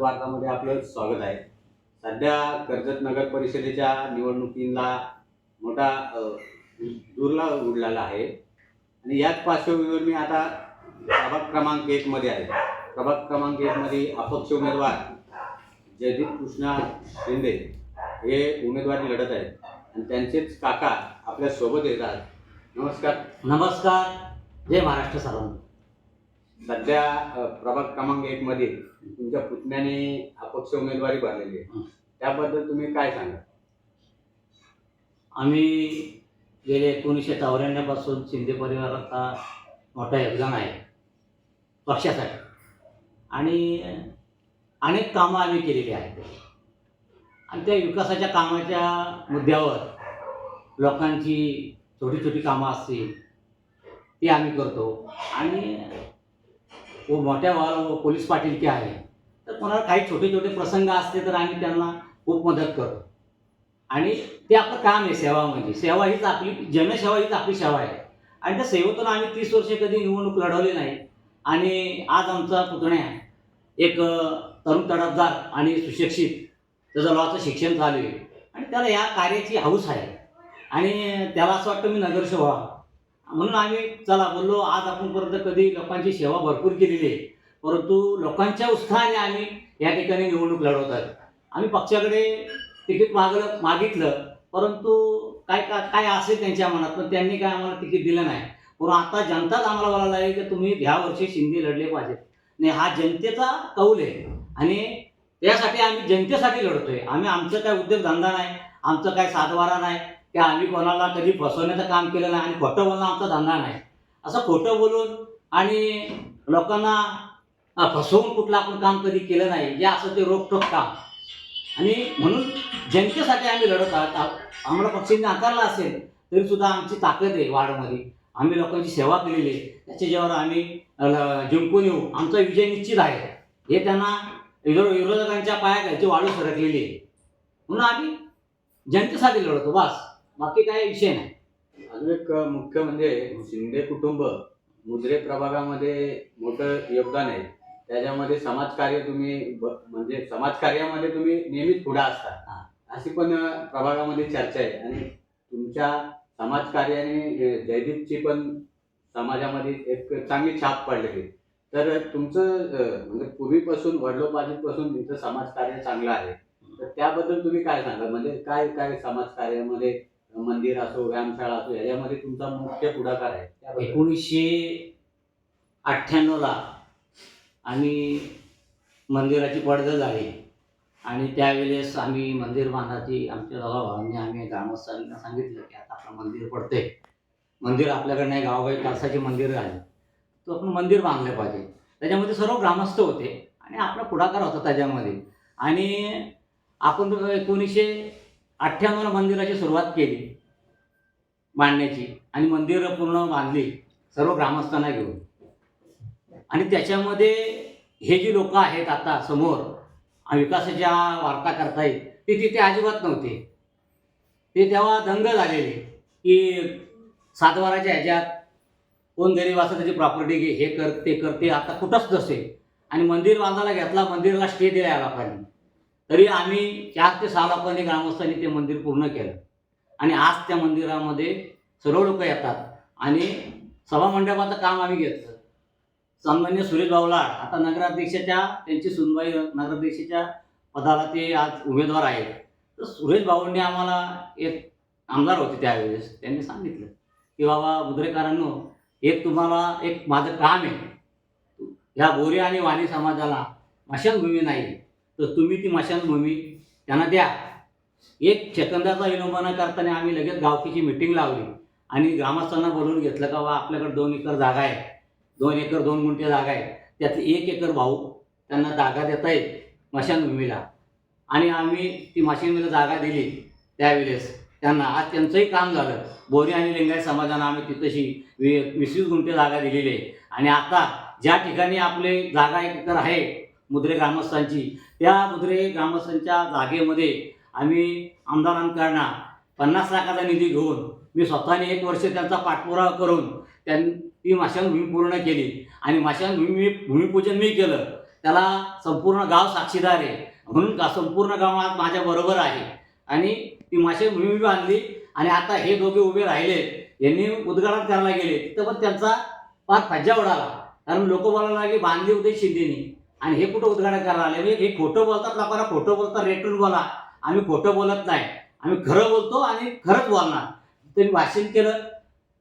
वार्तामध्ये आपलं स्वागत आहे. सध्या कर्जत नगर परिषदेच्या निवडणुकीला मोठा दुर्ला उडलेला आहे आणि याच पार्श्वभूमीवर मी आता प्रभाग क्रमांक 1 मध्ये आहे. प्रभाग क्रमांक 1 मध्ये अपक्ष उमेदवार जयदीप कृष्णा शिंदे हे उमेदवारी लढत आहेत आणि त्यांचेच काका आपल्या सोबत येतात. नमस्कार. नमस्कार. जय महाराष्ट्र सर्वांना. सध्या प्रभाग क्रमांक 1 मध्ये तुमच्या पुतण्याने अपक्ष उमेदवारी भरलेली आहे, त्याबद्दल तुम्ही काय सांगा? आम्ही गेले 1994 पासून शिंदे परिवाराचा मोठा योगदान आहे पक्षासाठी आणि अनेक कामं आम्ही केलेली आहेत आणि त्या विकासाच्या कामाच्या मुद्द्यावर लोकांची छोटी छोटी कामं असतील ती आम्ही करतो आणि मोठ्या पोलीस पाटीलकी आहे तर कोणाला काही छोटे छोटे प्रसंग असते तर आम्ही त्यांना खूप मदत करतो आणि ते आपलं काम आहे. सेवा म्हणजे सेवा हीच आपली जनसेवा हीच आपली सेवा आहे आणि त्या सेवेतून आम्ही 30 वर्षे कधी निवडणूक लढवली नाही आणि आज आमचा पुतण्या एक तरुण तडफदार आणि सुशिक्षित त्याचं लॉचं शिक्षण चालू आहे आणि त्याला या कार्याची हौस आहे आणि त्याला असं वाटतं मी नगरसेवक व्हावं म्हणून आम्ही चला बोललो. आज आतापर्यंत कधी लोकांची सेवा भरपूर केलेली आहे परंतु लोकांच्या उत्साहाने आम्ही या ठिकाणी निवडणूक लढवतात. आम्ही पक्षाकडे तिकीट मागितलं परंतु काय असेल त्यांच्या मनात पण त्यांनी काय आम्हाला तिकीट दिलं नाही. पण आता जनताच आम्हाला बोलायला आहे की तुम्ही ह्या वर्षी शिंदे लढले पाहिजेत. नाही, हा जनतेचा कौल आहे आणि त्यासाठी आम्ही जनतेसाठी लढतोय. आम्ही आमचं काय उद्योगधंदा नाही, आमचं काय सातबारा नाही की आम्ही कोणाला कधी फसवण्याचं काम केलं नाही आणि खोटं बोलणं आमचा धंदा नाही. असं खोटं बोलून आणि लोकांना फसवून कुठलं आपण काम कधी केलं नाही. जे असं ते रोखठोक काम आणि म्हणून जनतेसाठी आम्ही लढत आहोत. आम्हाला पक्षाने नाकारला असेल तरी सुद्धा आमची ताकद आहे वार्डमध्ये. आम्ही लोकांची सेवा केलेली आहे त्याच्या जेव्हा आम्ही जिंकून येऊ आमचा विजय निश्चित आहे हे त्यांना विरोधकांच्या पायाखालची वाळू सरकलेली आहे म्हणून आम्ही जनतेसाठी लढतो बस, बाकी काय विषय नाही. अजून एक मुख्य म्हणजे शिंदे कुटुंब मुद्रे प्रभागामध्ये मोठं योगदान आहे. त्याच्यामध्ये समाजकार्य तुम्ही म्हणजे समाजकार्यामध्ये तुम्ही नेहमीच पुढे असता अशी पण प्रभागामध्ये चर्चा आहे आणि तुमच्या समाजकार्याने जयदीपची पण समाजामध्ये एक चांगली छाप पडलेली. तर तुमचं म्हणजे पूर्वीपासून वडिलोपार्जितपासून इथं समाजकार्य चांगलं आहे तर त्याबद्दल तुम्ही काय सांगाल? म्हणजे काय काय समाजकार्यामध्ये मंदिर असो व्यायामशाळा असो याच्यामध्ये तुमचा मुख्य पुढाकार आहे? 1998ला आणि मंदिराची पडझड झाली आणि त्यावेळेस आम्ही मंदिर बांधायची आमच्या दोघा भावांनी आम्ही ग्रामस्थांना सांगितलं की आता आपलं मंदिर पडतंय, मंदिर आपल्याकडे नाही, गावोगावी कळसाचे मंदिर आहे तो आपण मंदिर बांधलं पाहिजे. त्याच्यामध्ये सर्व ग्रामस्थ होते आणि आपला पुढाकार होता त्याच्यामध्ये आणि आपण 1998ला मंदिराची सुरुवात केली बांधण्याची आणि मंदिर पूर्ण बांधली सर्व ग्रामस्थांना घेऊन आणि त्याच्यामध्ये हे जी लोक आहेत आता समोर विकासाच्या वार्ता करतायत ते तिथे अजिबात नव्हते. ते तेव्हा दंग झालेले की सातबाराच्या ह्याच्यात कोण गरीब असं त्याची प्रॉपर्टी घे, हे कर ते करते, आता कुठंच नसे आणि मंदिर बांधायला घेतला, मंदिराला स्टे दिला या लोकांनी. तरी आम्ही 4 ते 6 लोकांनी ग्रामस्थांनी ते मंदिर पूर्ण केलं आणि आज त्या मंदिरामध्ये सर्व लोक येतात आणि सभामंडपाचं काम आम्ही घेतलं. सन्मान्य सुरेश बावलाड आता नगराध्यक्षाच्या त्यांची सुनबाई नगराध्यक्षाच्या पदाला ते आज उमेदवार आहेत. तर सुरेश बावळने आम्हाला एक आमदार होते त्यावेळेस त्यांनी सांगितलं की बाबा मुद्रेकरांनो एक तुम्हाला एक माझं काम आहे, ह्या बोरी आणि वाणी समाजाला मशानभूमी नाही तर तुम्ही ती मशानभूमी त्यांना द्या. एक सेकंदाचा विलंब न करताना आम्ही लगेच गावकीची मिटिंग लावली आणि ग्रामस्थांना बोलवून घेतलं का बाबा आपल्याकडे 2 एकर जागा आहे, 2 एकर 2 गुंठे जागा आहे, त्यात 1 एकर भाऊ त्यांना जागा देता येईल मशानभूमीला आणि आम्ही ती मशानभूमीला जागा दिली त्यावेळेस त्यांना. आज त्यांचंही काम झालं. बोरी आणि लिंगायत समाजानं आम्ही तिथंशी 20 गुंठे जागा दिलेली आहे आणि आता ज्या ठिकाणी आपले जागा 1 एकर आहे मुद्रे ग्रामस्थांची त्या मुद्रे ग्रामस्थांच्या जागेमध्ये आम्ही आमदारांकडनं 50 लाखाचा निधी घेऊन मी स्वतःने 1 वर्ष त्यांचा पाठपुरावा करून ती मशानभूमी पूर्ण केली आणि मशानभूमी भूमिपूजन मी केलं. त्याला संपूर्ण गाव साक्षीदार आहे. म्हणून संपूर्ण गाव आज माझ्या बरोबर आहे. आणि ती माशाभूमी बांधली आणि आता हे दोघे उभे राहिले, यांनी उद्घाटन करायला गेले तिथं पण त्यांचा फार फज्जा उडाला. कारण लोक बोलायला लागले बांधली उदय शिंदेनी आणि हे कुठं उद्घाटन करायला आले. म्हणजे हे खोटं बोलतात, लोकांना खोटं बोलतात, रेटून बोला. आम्ही खोटं बोलत नाही, आम्ही खरं बोलतो आणि खरंच बोलणार. त्यांनी भाषण केलं.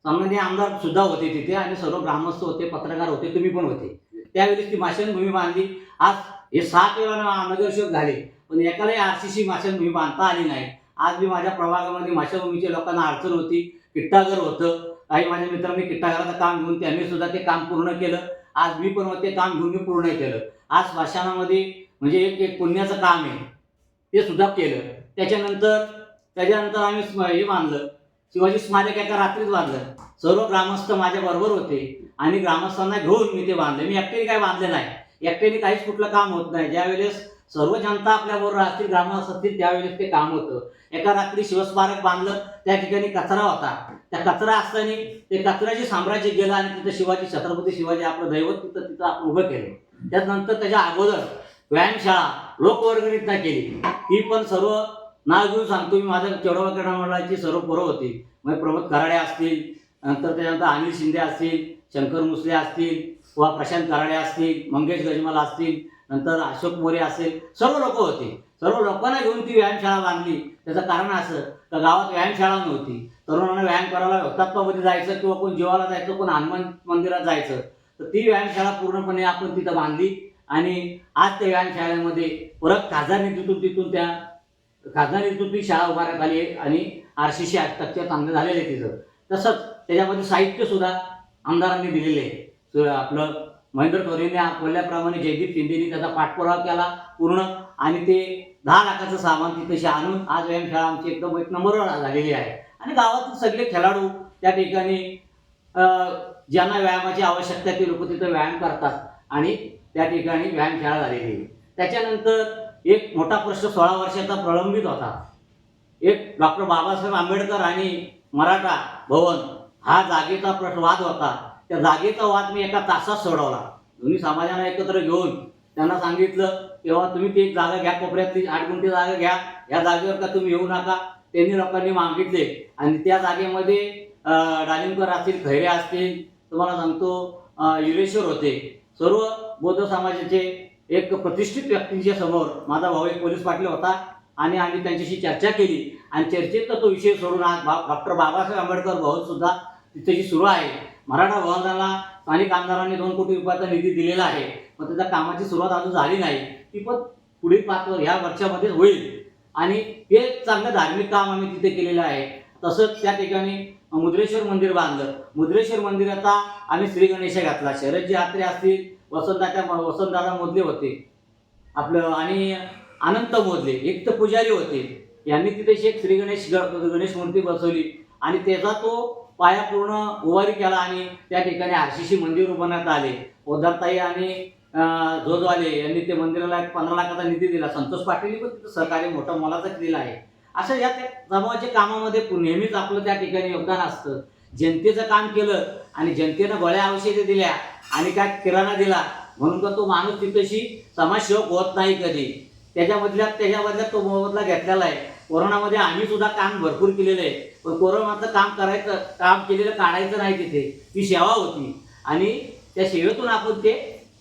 सामान्य आमदार सुद्धा होते तिथे आणि सर्व ग्रामस्थ होते, पत्रकार होते, तुम्ही पण होते. त्यावेळेस ती माशाभूमी बांधली. आज हे 7 वेळा नगरसेवक झाले पण एकालाही आरसीसी माशाभूमी बांधता आली नाही. आज मी माझ्या प्रभागामध्ये माशाभूमीच्या लोकांना अडचण होती, किट्टागर होतं. काही माझ्या मित्रांनी किट्टागराचं काम घेऊन त्यांनी सुद्धा ते काम पूर्ण केलं. आज मी पण ते काम घेऊन मी पूर्ण केलं. आज स्मशानामध्ये म्हणजे एक पुण्याचं काम आहे, ते सुद्धा केलं. त्याच्यानंतर आम्ही हे बांधलं, शिवाजी स्मारक एका रात्रीच बांधलं. सर्व ग्रामस्थ माझ्या बरोबर होते आणि ग्रामस्थांना घेऊन मी ते बांधले. मी एकट्याने काही बांधले नाही, एकट्याने काहीच कुठलं काम होत नाही. ज्यावेळेस सर्व जनता आपल्याबरोबर असतील, ग्रामस्थ असतील, त्यावेळेस ते काम होतं. एका रात्री शिवस्मारक बांधलं, त्या ठिकाणी कचरा होता. त्या कचरा असताना ते कचऱ्याचे साम्राज्य गेलं आणि तिथं छत्रपती शिवाजी आपलं दैवत तिथं आपण उभं केलं. त्यानंतर त्याच्या अगोदर व्यायामशाळा लोकवर्गणीतनं केली. ती पण सर्व नाव घेऊन सांगतो मी, माझ्या चेडोबा क्रीडा मंडळाची सर्व पोरं होती. मग प्रमोद कराडे असतील, नंतर त्याच्यानंतर अनिल शिंदे असतील, शंकर मुसले असतील किंवा प्रशांत कराडे असतील, मंगेश गजमाल असतील, नंतर अशोक मोरे असेल, सर्व लोक होते. सर्व लोकांना घेऊन ती व्यायामशाळा बांधली. त्याचं कारण असं तर गावात व्यायामशाळा नव्हती. तरुणांना व्यायाम करायला हुतात्मामध्ये जायचं किंवा कोण जेवायला जायचं, कोण हनुमान मंदिरात जायचं, तर ती व्यायामशाळा पूर्णपणे आपण तिथं बांधली. आणि आज त्या व्यायामशाळेमध्ये परत खासदार निधीतून ती शाळा उभारण्यात आली आणि आरसीसी आजतकच्या चांगलं झालेलं आहे तिथं. तसंच त्याच्यामध्ये साहित्य सुद्धा आमदारांनी दिलेले आहे. आपलं महेंद्र तोरेने बोलल्याप्रमाणे जयदीप शिंदेनी त्याचा पाठपुरावा केला पूर्ण आणि ते 10 लाखाचं सामान तिथेशी आणून आज व्यायामशाळा आमची एकदम एक नंबरवर झालेली आहे. आणि गावातील सगळे खेळाडू त्या ठिकाणी ज्यांना व्यायामाची आवश्यकता ते लोक तिथं व्यायाम करतात आणि त्या ठिकाणी व्यायामशाळा झालेली आहे. त्याच्यानंतर एक मोठा प्रश्न 16 वर्षाचा प्रलंबित होता. एक डॉक्टर बाबासाहेब आंबेडकर आणि मराठा भवन हा जागेचा वाद होता. त्या जागेचा वाद मी एका तासात सोडवला. दोन्ही समाजाला एकत्र घेऊन त्यांना सांगितलं तेव्हा तुम्ही ती जागा घ्या, कोपऱ्यातली 8 गुंठे जागा घ्या, या जागेवर का तुम्ही येऊ नका. त्यांनी लोकांनी मागितले आणि त्या जागेमध्ये डालिंबकर असतील, खैरे असतील, तुम्हाला सांगतो युरेश्वर होते, सर्व बौद्ध समाजाचे एक प्रतिष्ठित व्यक्तींच्या समोर माझा भाऊ एक पोलीस पाटील होता आणि आम्ही त्यांच्याशी चर्चा केली आणि चर्चेत तो विषय सोडून आज डॉक्टर बाबासाहेब आंबेडकर भवन सुद्धा तिथेची सुरू आहे. मराठा भवनाला स्थानिक आमदारांनी 2 कोटी रुपयाचा निधी दिलेला आहे, पण त्याच्या कामाची सुरुवात अजून झाली नाही. ती पण पुढील 5 ह्या वर्षामध्ये होईल आणि हे चांगलं धार्मिक काम आम्ही तिथे केलेलं आहे. तसंच त्या ठिकाणी मुद्रेश्वर मंदिर बांधलं. मुद्रेश्वर मंदिराचा आम्ही श्री गणेश घातला. शरदजी आत्रे असतील, वसंतदादा मोदले होते आपलं आणि अनंत मोदले एक तर पुजारी होते. यांनी तिथे एक श्री गणेश मूर्ती बसवली आणि त्याचा तो पाया पूर्ण उभारी केला आणि त्या ठिकाणी आरसीसी मंदिर उभारण्यात आले. पोद्दारताई आणि जोजवाले यांनी ते मंदिराला 15 लाखाचा निधी दिला. संतोष पाटीलनी पण तिथं सहकार्य मोठा मोलाचा केलेला आहे. असं या जमावाच्या कामामध्ये नेहमीच आपलं त्या ठिकाणी योगदान असतं. जनतेचं काम केलं आणि जनतेनं गोळ्या औषधे दिल्या आणि काय किराणा दिला म्हणून का तो माणूस तिथेशी समाजसेवक होत नाही कधी. त्याच्या तो मोबदला घेतलेला आहे. कोरोनामध्ये आम्ही सुद्धा काम भरपूर केलेलं आहे, पण कोरोनाचं काम केलेलं काढायचं नाही. तिथे ती सेवा होती आणि त्या सेवेतून आपण ते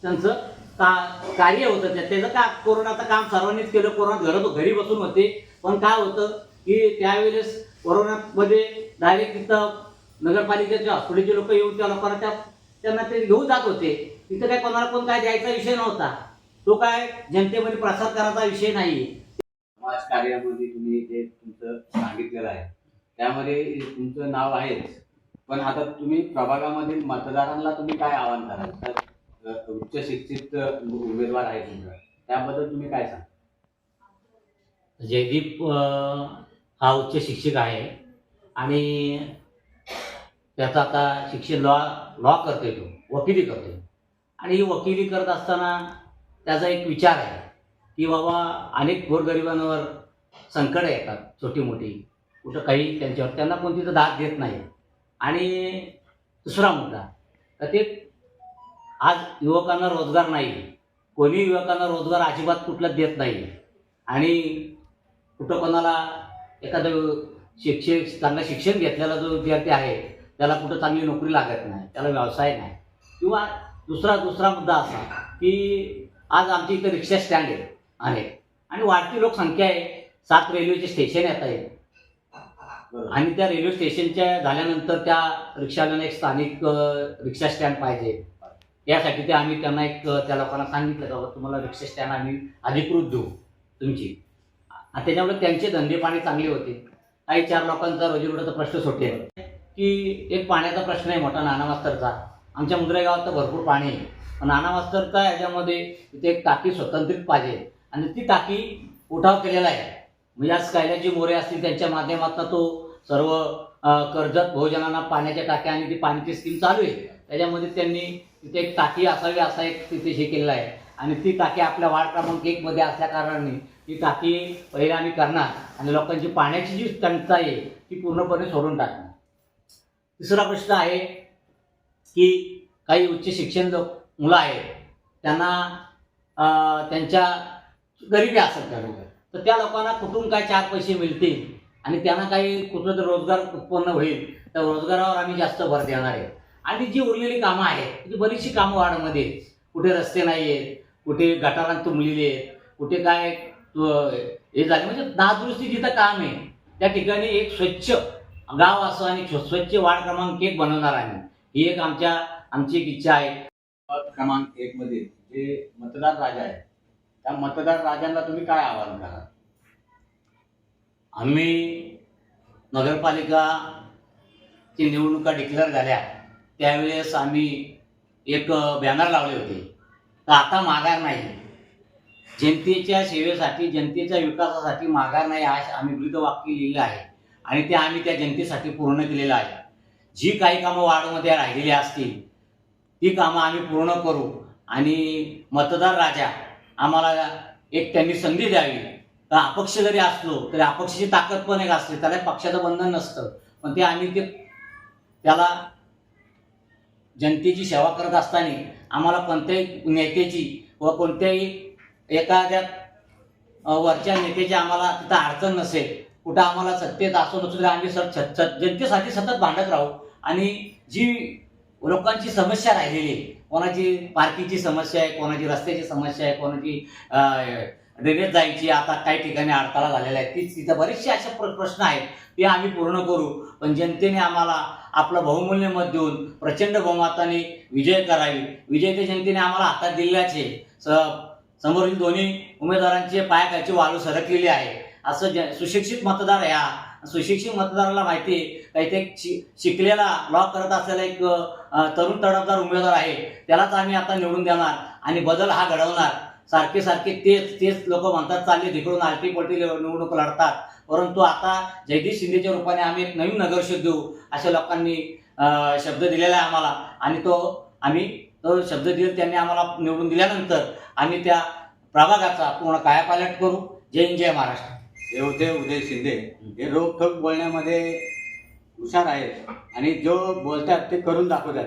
त्यांचं कार्य होतं. त्याचं कोरोनाचं काम सर्वांनीच केलं. कोरोना घरी बसून होते, पण काय होतं की त्यावेळेस कोरोनामध्ये डायरेक्ट तिथं नगरपालिकेच्या हॉस्पिटलचे लोक येऊन त्या लोकांना त्यांना ते घेऊन जात होते. तिथं काय कोणाला कोण काय द्यायचा विषय नव्हता. तो काय जनतेमध्ये प्रसार करायचा विषय नाही. समाज कार्यामध्ये तुम्ही जे तुमचं सांगितलेलं आहे त्यामध्ये तुमचं नाव आहेच, पण आता तुम्ही प्रभागामधील मतदारांना तुम्ही काय आवाहन कराल? तर उच्च शिक्षित उमेदवार आहे तुमचा, त्याबद्दल तुम्ही काय सांगा? जयदीप हा उच्च शिक्षक आहे आणि त्याचा आता शिक्षण लॉ करतोय, तो वकिली करतोय. आणि ही वकिली करत असताना त्याचा एक विचार आहे की बाबा अनेक गोरगरिबांवर संकट येतात, छोटी मोठी, कुठं काही त्यांच्यावर त्यांना कोणती तर दाद देत नाही. आणि दुसरा मुद्दा तर ते आज युवकांना रोजगार नाही कोणी युवकांना रोजगार अजिबात कुठला देत नाही आणि कुठं कोणाला एखादं चांगलं शिक्षण घेतलेला जो विद्यार्थी आहे त्याला कुठं चांगली नोकरी लागत नाही, त्याला व्यवसाय नाही. किंवा दुसरा मुद्दा असा की आज आमच्या इथं रिक्षा स्टँड आहे आणि वाढती लोकसंख्या आहे. 7 रेल्वेचे स्टेशन येत आहेत आणि त्या रेल्वे स्टेशनच्या झाल्यानंतर त्या रिक्षावाल्यांना एक स्थानिक रिक्षा स्टँड पाहिजे. यासाठी ते आम्ही त्यांना त्या लोकांना सांगितलं की बाबा तुम्हाला रिक्षा स्टँड आम्ही अधिकृत देऊ तुमची. आणि त्याच्यामुळे त्यांचे धंदे पाणी चांगले होते. काही 4 लोकांचा रोजीरोटीचा प्रश्न सुटेल की एक पाण्याचा प्रश्न आहे मोठा नाना मास्तरचा. आमच्या मुंद्रे गावात तर भरपूर पाणी आहे, पण नाना मास्तरचा याच्यामध्ये तिथे एक टाकी स्वतंत्रित पाहिजे आणि ती टाकी उठाव केलेला आहे. म्हणजे आज कैलाजी मोरे असतील त्यांच्या माध्यमातून तो सर्व कर्जत बहुजनांना पाण्याच्या टाक्या आणि ती पाण्याची स्कीम चालू आहे. त्याच्यामध्ये त्यांनी तिथे एक टाकी असावी असा एक तिथे हे केलेला आहे आणि ती टाकी आपल्या वार्ड क्रमांक 1 मध्ये असल्या कारणाने ती टाकी पहिले आम्ही करणार आणि लोकांची पाण्याची जी टंचाई आहे ती पूर्णपणे सोडून टाकणार. तिसरा प्रश्न आहे की काही उच्च शिक्षण मुलं आहेत त्यांना त्यांच्या गरिबी असेल तर त्या लोकांना कुठून काय 4 पैसे मिळतील आणि त्यांना काही कुठं रोजगार उत्पन्न होईल त्या रोजगारावर आम्ही जास्त भर देणार आहे. आणि जी उरलेली कामं आहेत ती बरीचशी कामं वार्डमध्ये, कुठे रस्ते नाही आहेत, कुठे गटारांत तुंबलेले आहेत, कुठे काय हे झाले म्हणजे नादुरुस्ती जिथं काम आहे त्या ठिकाणी एक स्वच्छ गाव असं आणि स्वच्छ वार्ड क्रमांक 1 बनवणार आहे. ही एक आमची एक इच्छा आहे. वार्ड क्रमांक 1 मध्ये जे मतदार राजा आहे त्या मतदार राजांना तुम्ही काय आवाहन कराल? आम्ही नगरपालिकाची निवडणुका डिक्लेअर झाल्या त्यावेळेस आम्ही एक बॅनर लावले होते तर आता माघार नाही. जनतेच्या सेवेसाठी जनतेच्या विकासासाठी माघार नाही आज आम्ही ब्रीदवाक्य लिहिलं आहे आणि ते आम्ही त्या जनतेसाठी पूर्ण केलेलं आहे. जी काही कामं वार्डमध्ये राहिलेली असतील ती कामं आम्ही पूर्ण करू आणि मतदार राजा आम्हाला एक त्यांनी संधी द्यावी. तर अपक्ष जरी असलो तरी अपक्षाची ताकद पण एक असते, त्याला पक्षाचं बंधन नसतं, पण ते आम्ही त्याला जनतेची सेवा करत असताना आम्हाला कोणत्याही नेत्याची व कोणत्याही एखाद्या वरच्या नेत्याची आम्हाला तिथं अडचण नसेल. कुठं आम्हाला सत्तेत असो नसो तरी आम्ही जनतेसाठी सतत भांडत राहू आणि जी लोकांची समस्या राहिलेली आहे, कोणाची पार्किंगची समस्या आहे, कोणाची रस्त्याची समस्या आहे, कोणाची ड्रेनेज जायची आता काही ठिकाणी अडथळा झालेला आहे, तिथं बरेचसे असे प्रश्न आहेत ते आम्ही पूर्ण करू. पण जनतेने आम्हाला आपलं बहुमूल्य मत देऊन प्रचंड बहुमताने विजय करावी. विजय ते जनतेने आम्हाला हातात दिल्याचे समोरील दोन्ही उमेदवारांचे पायाखालची वाळू सरकलेली आहे. असं सुशिक्षित मतदार आहे. हा सुशिक्षित मतदाराला माहिती आहे काही शिकलेला लॉ करत असलेला एक तरुण तडफदार उमेदवार आहे, त्यालाच आम्ही आता निवडून देणार आणि बदल हा घडवणार. सारखे तेच लोक म्हणतात चालले तिकडून आलटी पलटी निवडणूक लढतात, परंतु आता जगदीश शिंदेच्या रूपाने आम्ही एक नवीन नगरसेवक देऊ अशा लोकांनी शब्द दिलेला आहे आम्हाला आणि तो शब्द दिला त्यांनी आम्हाला निवडून दिल्यानंतर आम्ही त्या प्रभागाचा पूर्ण कायापालट करू. जय हिंद, जय महाराष्ट्र. हे होते उदय शिंदे. हे रोखोक बोलण्यामध्ये हुशार आहेत आणि जो बोलतात ते करून दाखवतात.